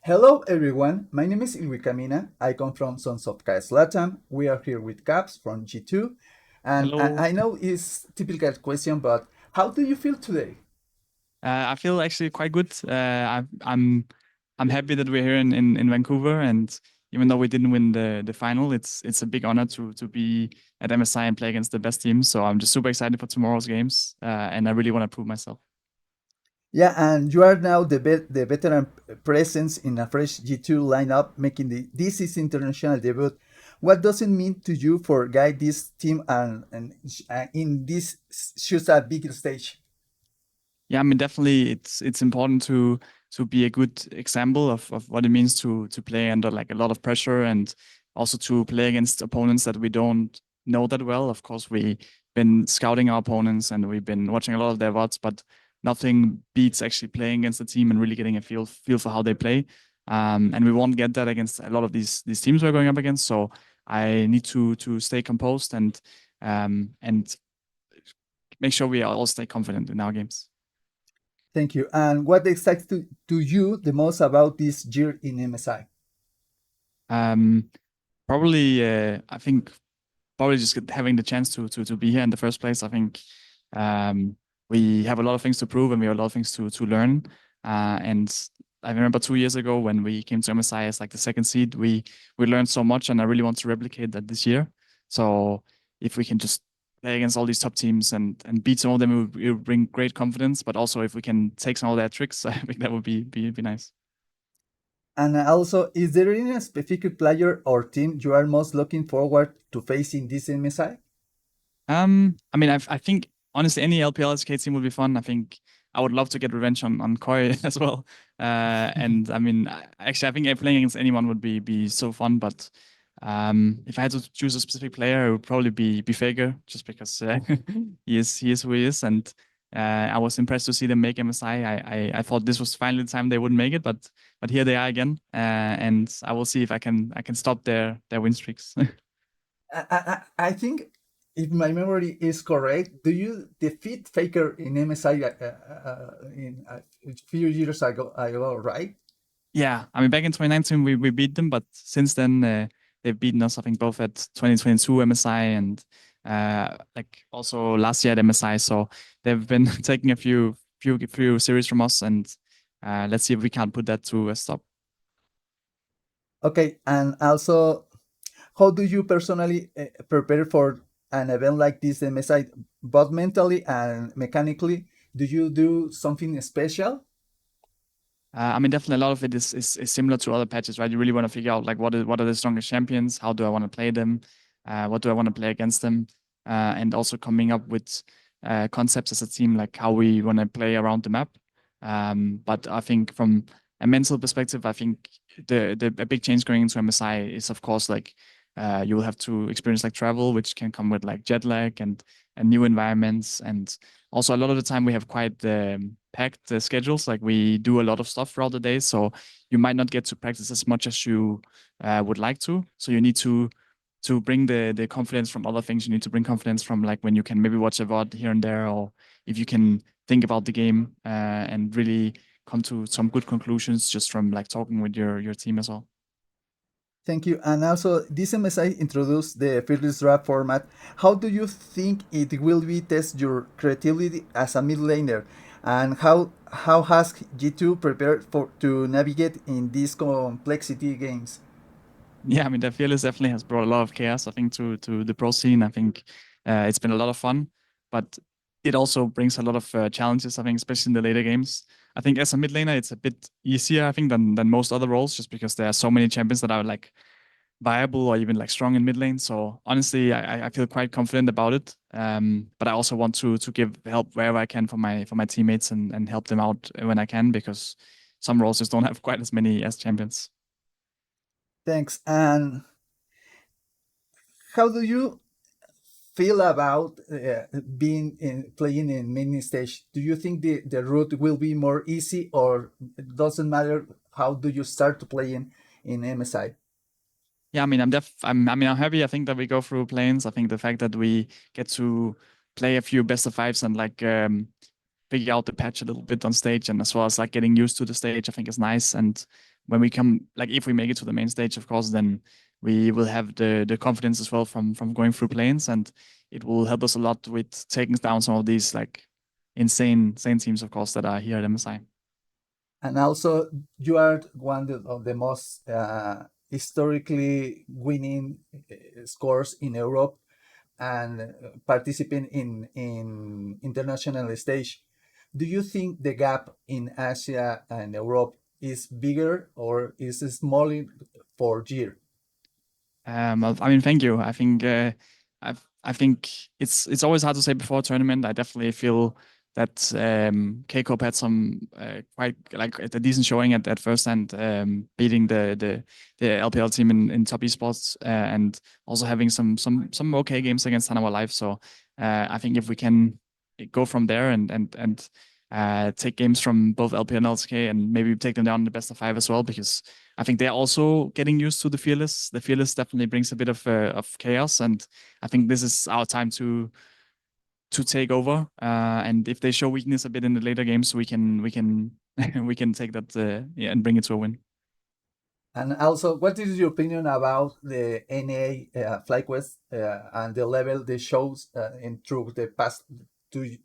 Hello everyone, my name is Camina. I come from Sons of Kais Latam. We are here with Caps from G2. And Hello. I know it's typical question, but how do you feel today? I feel actually quite good. I'm happy that we're here in Vancouver, and even though we didn't win the final, it's a big honor to be at MSI and play against the best team. So I'm just super excited for tomorrow's games, and I really want to prove myself. Yeah, and you are now the veteran presence in a fresh G2 lineup, making this is international debut. What does it mean to you for guide this team and in this shoes a big stage? Yeah, I mean definitely it's important to be a good example of what it means to play under like a lot of pressure and also to play against opponents that we don't know that well. Of course, we've been scouting our opponents and we've been watching a lot of their VODs, but nothing beats actually playing against the team and really getting a feel for how they play. And we won't get that against a lot of these teams we're going up against. So I need to stay composed and make sure we all stay confident in our games. Thank you. And what excites to you the most about this year in MSI? Um, Probably, I think probably just having the chance to be here in the first place. I think um, we have a lot of things to prove and we have a lot of things to learn. And I remember 2 years ago when we came to MSI as like the second seed, we learned so much, and I really want to replicate that this year. So if we can just play against all these top teams and beat some of them, it will bring great confidence. But also if we can take some of their tricks, I think that would be nice. And also, is there any specific player or team you are most looking forward to facing this MSI? I mean, I think honestly, any LPL SK team would be fun. I think I would love to get revenge on Koi as well. And I mean, actually, I think playing against anyone would be so fun. But if I had to choose a specific player, it would probably be Faker, just because he is who he is. And I was impressed to see them make MSI. I thought this was finally the time they wouldn't make it, but here they are again. And I will see if I can stop their win streaks. I think, if my memory is correct, do you defeat Faker in MSI in a few years ago, right? Yeah, I mean, back in 2019, we beat them, but since then, they've beaten us, I think, both at 2022 MSI and like also last year at MSI. So they've been taking a few series from us, and let's see if we can't put that to a stop. Okay, and also, how do you personally prepare for an event like this MSI, both mentally and mechanically? Do you do something special? I mean, definitely a lot of it is similar to other patches, right? You really want to figure out like what are the strongest champions? How do I want to play them? What do I want to play against them? And also coming up with concepts as a team, like how we want to play around the map. But I think from a mental perspective, I think the a big change going into MSI is of course like you will have to experience like travel, which can come with like jet lag and new environments. And also a lot of the time we have quite packed schedules. Like we do a lot of stuff throughout the day, so you might not get to practice as much as you would like to. So you need to bring the confidence from other things. You need to bring confidence from like when you can maybe watch a VOD here and there, or if you can think about the game and really come to some good conclusions just from like talking with your team as well. Thank you. And also, this MSI introduced the fearless draft format. How do you think it will be test your creativity as a mid laner? And how has G2 prepared for to navigate in these complexity games? Yeah, I mean, the fearless definitely has brought a lot of chaos, I think, to the pro scene. I think it's been a lot of fun, but it also brings a lot of challenges, I think, especially in the later games. I think as a mid laner, it's a bit easier, I think, than most other roles, just because there are so many champions that are like viable or even like strong in mid lane. So honestly, I feel quite confident about it. But I also want to give help wherever I can for my teammates and help them out when I can, because some roles just don't have quite as many as champions. Thanks. And how do you feel about being in playing in main stage? Do you think the route will be more easy, or it doesn't matter how do you start to play in MSI? Yeah, I mean, I mean, I'm happy. I think that we go through planes. I think the fact that we get to play a few best of fives and like figure out the patch a little bit on stage, and as well as like getting used to the stage, I think is nice. And when we come, like if we make it to the main stage, of course, then we will have the confidence as well from going through planes, and it will help us a lot with taking down some of these like insane teams, of course, that are here at MSI. And also, you are one of the most historically winning scores in Europe and participating in international stage. Do you think the gap in Asia and Europe is bigger or is it smaller for year? I mean, thank you. I think it's always hard to say before a tournament. I definitely feel that K-Corp had some quite like a decent showing at first, and beating the LPL team in top esports, and also having some okay games against Hanwha Live. So I think if we can go from there and take games from both LPL and LSK, and maybe take them down in the best of 5 as well, because I think they're also getting used to the fearless. The fearless definitely brings a bit of chaos, and I think this is our time to take over. And if they show weakness a bit in the later games, we can we can take that yeah, and bring it to a win. And also, what is your opinion about the NA FlyQuest and the level they shows in through the past 2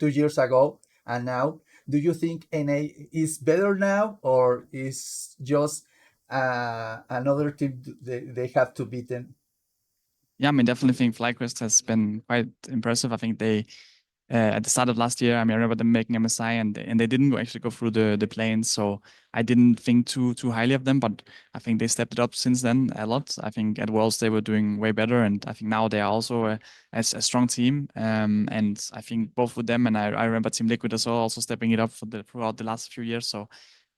years ago and now? Do you think NA is better now, or is just another team they have to beat them? Yeah, I mean, definitely think FlyQuest has been quite impressive. I think they at the start of last year, I mean, I remember them making MSI, and they didn't actually go through the planes, so I didn't think too highly of them. But I think they stepped it up since then a lot. I think at Worlds they were doing way better, and I think now they are also a strong team. And I think both with them, and I remember Team Liquid as well, also stepping it up throughout the last few years. So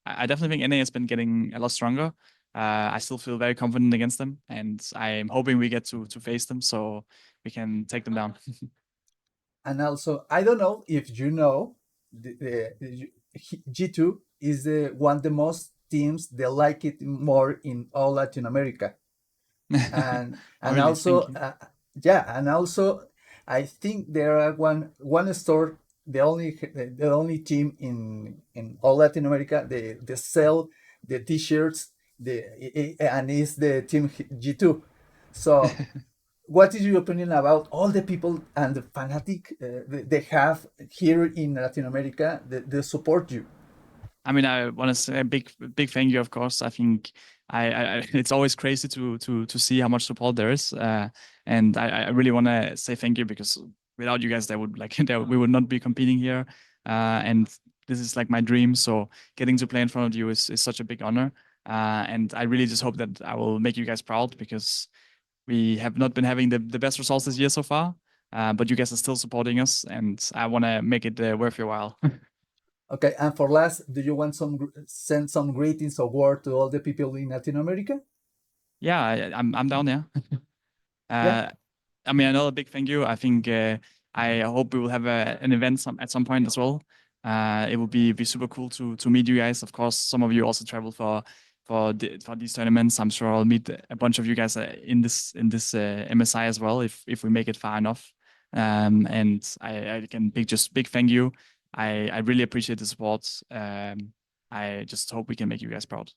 I definitely think NA has been getting a lot stronger. I still feel very confident against them, and I'm hoping we get to face them so we can take them down. And also, I don't know if you know, the G2 is the one of the most teams they like it more in all Latin America. and Oh, and really? Thank also you. yeah, and also I think there are one store, the only team in all Latin America, they sell the t-shirts, and it's the team G2. So what is your opinion about all the people and the fanatic they have here in Latin America that they support you? I mean, I want to say a big thank you, of course. I think it's always crazy to see how much support there is, and I really want to say thank you, because without you guys, we would not be competing here, and this is like my dream. So getting to play in front of you is such a big honor, and I really just hope that I will make you guys proud, because we have not been having the best results this year so far, but you guys are still supporting us, and I want to make it worth your while. Okay, and for last, do you want send some greetings or word to all the people in Latin America? Yeah, I'm down there. Yeah. Uh, I mean, another big thank you. I think I hope we will have an event at some point as well. It will be super cool to meet you guys. Of course, some of you also travel for these tournaments. I'm sure I'll meet a bunch of you guys in this MSI as well, if we make it far enough. And I can big thank you. I really appreciate the support. I just hope we can make you guys proud.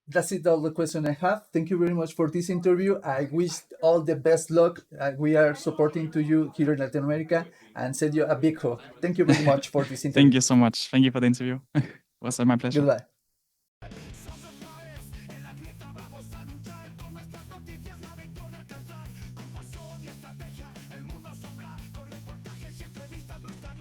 That's it, all the question I have. Thank you very much for this interview. I wish all the best luck. We are supporting to you here in Latin America and send you a big hug. Thank you very much for this Thank interview. you so much. Thank you for the interview. It was my pleasure. Goodbye.